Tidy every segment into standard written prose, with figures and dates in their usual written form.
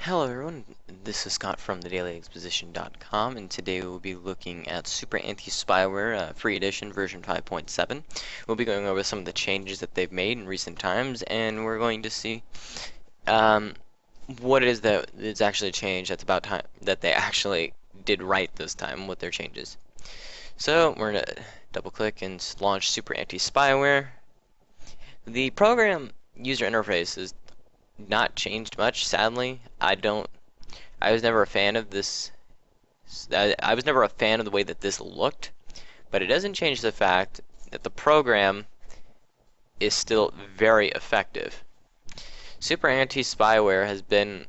Hello everyone, this is Scott from thedailyexposition.com, and today we'll be looking at Super Anti-Spyware Free Edition version 5.7. We'll be going over some of the changes that they've made in recent times, and we're going to see what it is that is actually changed that's about time that they actually did right this time with their changes. So we're going to double click and launch Super Anti-Spyware. The program user interface is not changed much, sadly. I was never a fan of this. I was never a fan of the way that this looked, but it doesn't change the fact that the program is still very effective. Super Anti-Spyware has been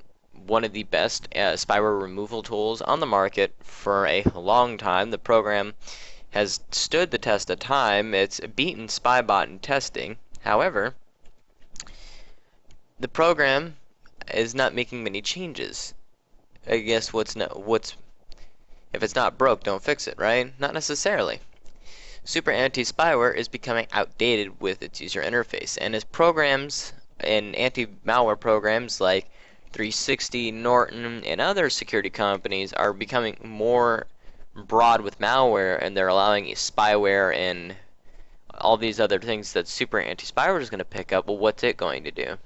one of the best spyware removal tools on the market for a long time. The program has stood the test of time. It's beaten Spybot in testing. However, the program is not making many changes. I guess if it's not broke, don't fix it, right? Not necessarily. Super Anti-Spyware is becoming outdated with its user interface, and as programs and anti-malware programs like 360, Norton, and other security companies are becoming more broad with malware, and they're allowing spyware and all these other things that Super Anti-Spyware is going to pick up, well, what's it going to do?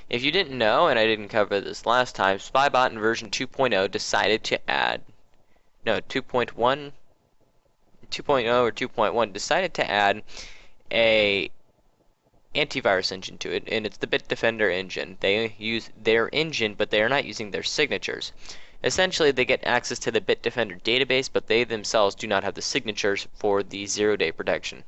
If you didn't know, and I didn't cover this last time, Spybot in version 2.0 decided to add, no, 2.1 or 2.1 decided to add a antivirus engine to it, and it's the Bitdefender engine. They use their engine, but they are not using their signatures. Essentially, they get access to the Bitdefender database, but they themselves do not have the signatures for the zero-day protection.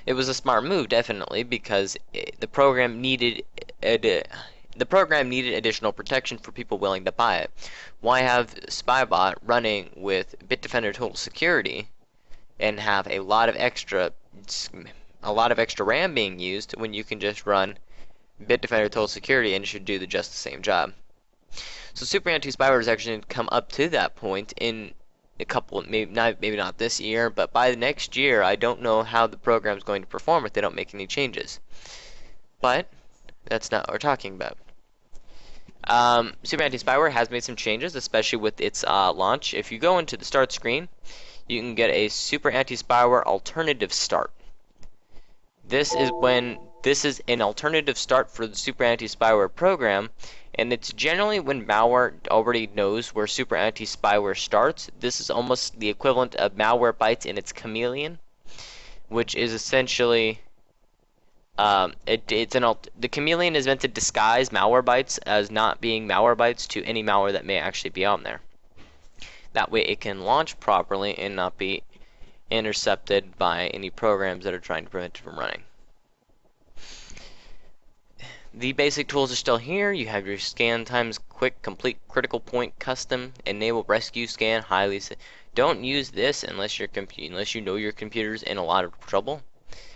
It was a smart move, definitely, because the program needed additional protection for people willing to buy it. Why have Spybot running with Bitdefender Total Security and have a lot of extra RAM being used when you can just run Bitdefender Total Security and it should do just the same job? So Super Anti-Spyware has actually come up to that point in a couple, maybe not this year, but by the next year, I don't know how the program is going to perform if they don't make any changes. But that's not what we're talking about. Super Anti-Spyware has made some changes, especially with its launch. If you go into the start screen, you can get a Super Anti-Spyware alternative start. This is an alternative start for the Super Anti-Spyware program, and it's generally when malware already knows where Super Anti-Spyware starts. This is almost the equivalent of Malwarebytes in its chameleon, which is essentially the chameleon is meant to disguise Malwarebytes as not being Malwarebytes to any malware that may actually be on there. That way it can launch properly and not be intercepted by any programs that are trying to prevent it from running. The basic tools are still here. You have your scan times, quick, complete, critical point, custom, enable rescue scan, highly. Don't use this unless you know your computer's in a lot of trouble,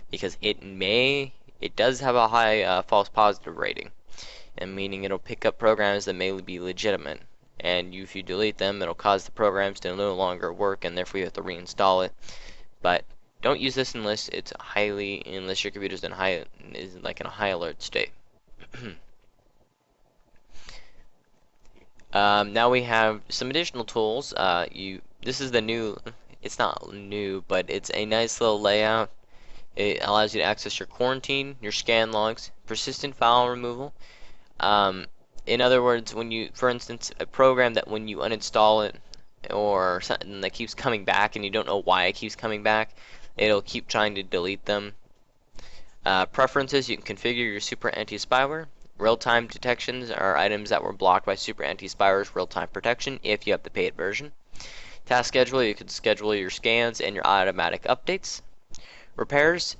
because it does have a high false positive rating, and meaning it'll pick up programs that may be legitimate, and if you delete them, it'll cause the programs to no longer work, and therefore you have to reinstall it. But don't use this unless your computer's in a high alert state. Now we have some additional tools. This is the new. It's not new, but it's a nice little layout. It allows you to access your quarantine, your scan logs, persistent file removal. In other words, for instance, a program that when you uninstall it or something that keeps coming back and you don't know why it keeps coming back, it'll keep trying to delete them. Preferences, you can configure your Super Anti-Spyware. Real-time detections are items that were blocked by Super Anti-Spyware's real-time protection if you have the paid version. Task schedule, you can schedule your scans and your automatic updates. Repairs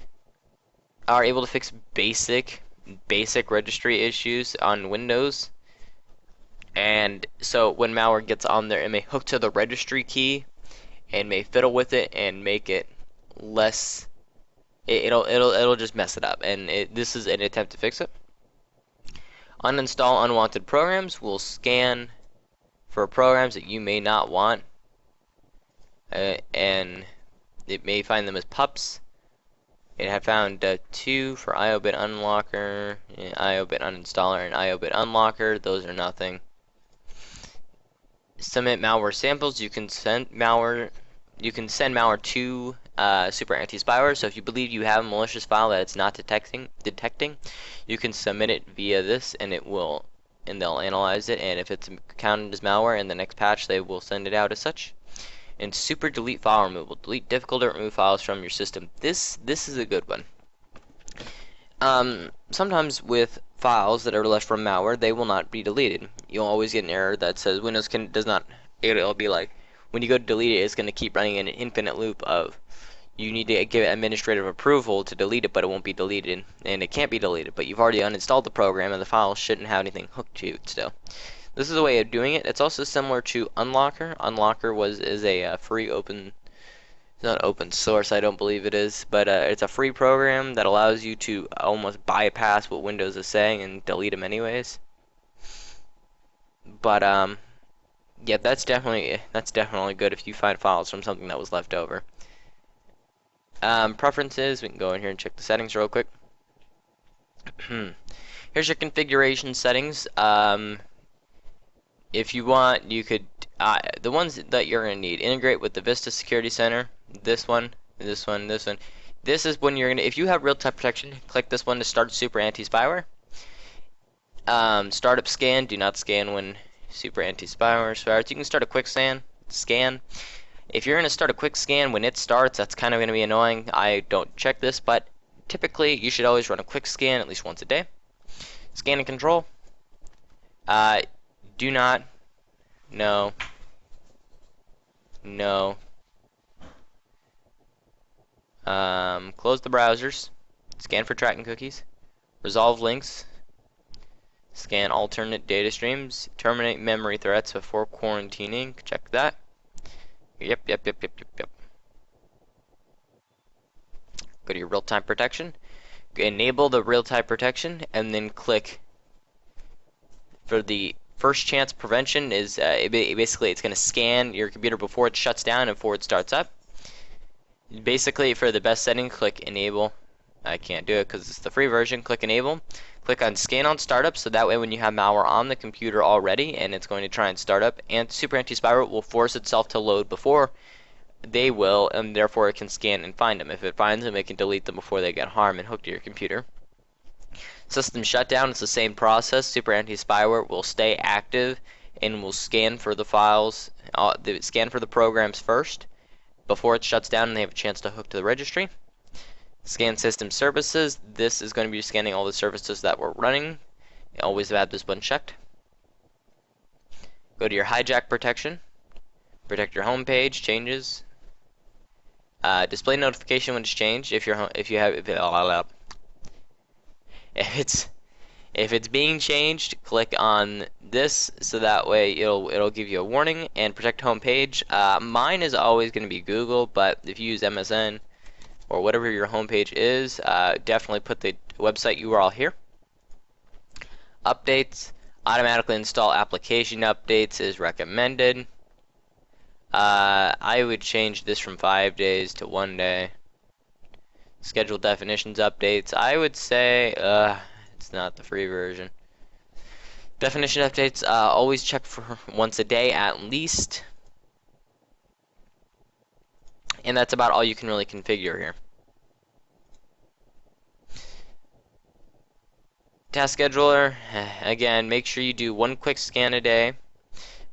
are able to fix basic registry issues on Windows. And so when malware gets on there, it may hook to the registry key and may fiddle with it and make it less. It'll just mess it up, and this is an attempt to fix it. Uninstall unwanted programs. Will scan for programs that you may not want, and it may find them as pups. It had found 2 for IOBit Unlocker, IOBit Uninstaller, and IOBit Unlocker. Those are nothing. submit malware samples. You can send malware. You can send malware to Super Anti-Spyware. So if you believe you have a malicious file that it's not detecting, you can submit it via this, and they'll analyze it. And if it's counted as malware in the next patch, they will send it out as such. And Super Delete File Removal. Delete difficult to remove files from your system. This is a good one. Sometimes with files that are left from malware, they will not be deleted. You'll always get an error that says Windows does not. It'll be like when you go to delete it, it's going to keep running in an infinite loop of you need to give administrative approval to delete it, but it won't be deleted, and it can't be deleted. But you've already uninstalled the program, and the file shouldn't have anything hooked to it still. This is a way of doing it. It's also similar to Unlocker. Unlocker is a free open. It's not open source, I don't believe it is, but it's a free program that allows you to almost bypass what Windows is saying and delete them anyways. But yeah, that's definitely good if you find files from something that was left over. Preferences, we can go in here and check the settings real quick. Here's your configuration settings. If you want, you could the ones that you're gonna need: integrate with the Vista Security Center. This one, this one, this one. This is when you're gonna, if you have real-time protection, click this one to start Super Anti-Spyware. Startup scan. Do not scan when Super Anti-Spyware starts. You can start a quick scan. If you're gonna start a quick scan when it starts, that's kind of gonna be annoying. I don't check this, but typically you should always run a quick scan at least once a day. Scan and control. Do not. No. Close the browsers. Scan for tracking cookies. Resolve links. Scan alternate data streams. Terminate memory threats before quarantining. Check that. Yep. Go to your real-time protection. Enable the real-time protection, and then click for the first chance prevention. Is basically it's going to scan your computer before it shuts down and before it starts up. Basically, for the best setting, click enable. I can't do it because it's the free version. Click enable. Click on scan on startup, so that way when you have malware on the computer already and it's going to try and start up, and Super Anti-Spyware will force itself to load before they will, and therefore it can scan and find them. If it finds them, it can delete them before they get harmed and hooked to your computer. System shutdown, it's the same process. Super Anti-Spyware will stay active and will scan for the files, scan for the programs first before it shuts down and they have a chance to hook to the registry. Scan system services. This is going to be scanning all the services that we're running. Always have this one checked. Go to your hijack protection. Protect your home page. Changes. Display notification when it's changed. If it's being changed, click on this, so that way it'll give you a warning. And protect home page. Mine is always going to be Google, but if you use MSN or whatever your home page is, definitely put the website URL here. Updates. Automatically install application updates is recommended. I would change this from 5 days to 1 day. Schedule definitions updates. I would say it's not the free version. Definition updates. Always check for once a day at least. And that's about all you can really configure here. Task scheduler. Again, make sure you do 1 quick scan a day.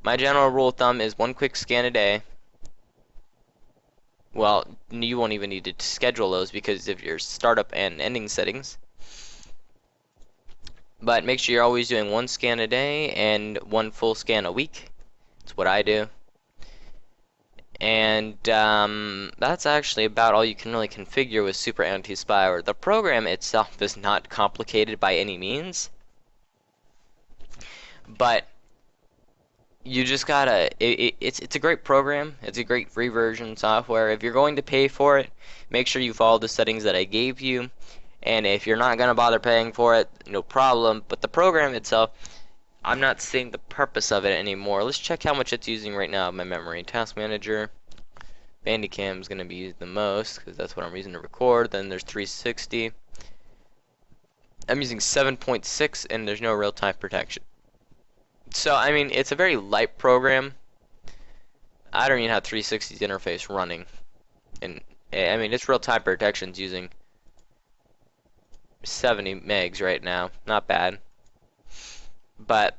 My general rule of thumb is 1 quick scan a day. Well, you won't even need to schedule those because of your startup and ending settings. But make sure you're always doing 1 scan a day and 1 full scan a week. That's what I do. And that's actually about all you can really configure with Super Anti-Spyware. The program itself is not complicated by any means. But you just gotta, it's a great program. It's a great free version software. If you're going to pay for it, make sure you follow the settings that I gave you. And if you're not gonna bother paying for it, no problem. But the program itself, I'm not seeing the purpose of it anymore. Let's check how much it's using right now of my memory. Task Manager, Bandicam is gonna be used the most because that's what I'm using to record. Then there's 360. I'm using 7.6 and there's no real-time protection. So, I mean, it's a very light program. I don't even have 360's interface running, and I mean it's real-time protection's using 70 megs right now. Not bad. But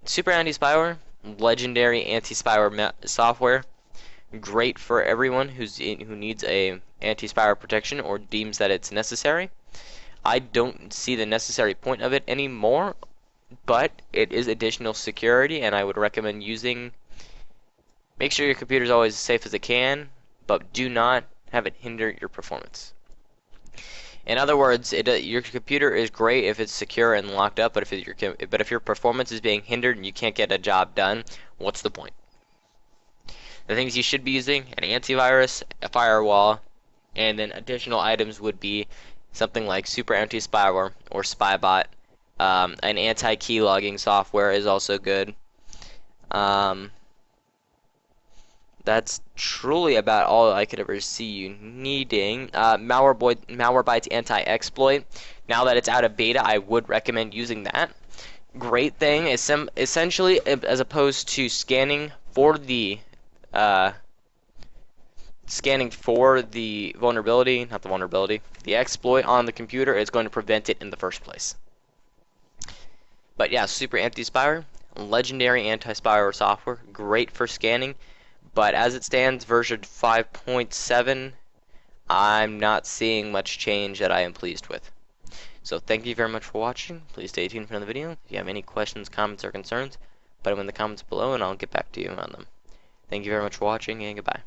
Super Anti-Spyware, legendary anti-spyware software, great for everyone who needs a anti-spyware protection or deems that it's necessary. I don't see the necessary point of it anymore, but it is additional security, and I would recommend using. Make sure your computer is always as safe as it can, but do not have it hinder your performance. In other words, your computer is great if it's secure and locked up, but if your performance is being hindered and you can't get a job done, what's the point? The things you should be using: an antivirus, a firewall, and then additional items would be something like Super Anti-Spyware or Spybot. An anti-key logging software is also good. That's truly about all I could ever see you needing. Malwarebytes anti-exploit. Now that it's out of beta, I would recommend using that. Great thing is essentially, as opposed to scanning for the vulnerability, not the vulnerability, the exploit on the computer, is going to prevent it in the first place. But yeah, Super Anti-Spyware, legendary anti-spyware software, great for scanning. But as it stands, version 5.7, I'm not seeing much change that I am pleased with. So thank you very much for watching. Please stay tuned for another video. If you have any questions, comments, or concerns, put them in the comments below and I'll get back to you on them. Thank you very much for watching, and goodbye.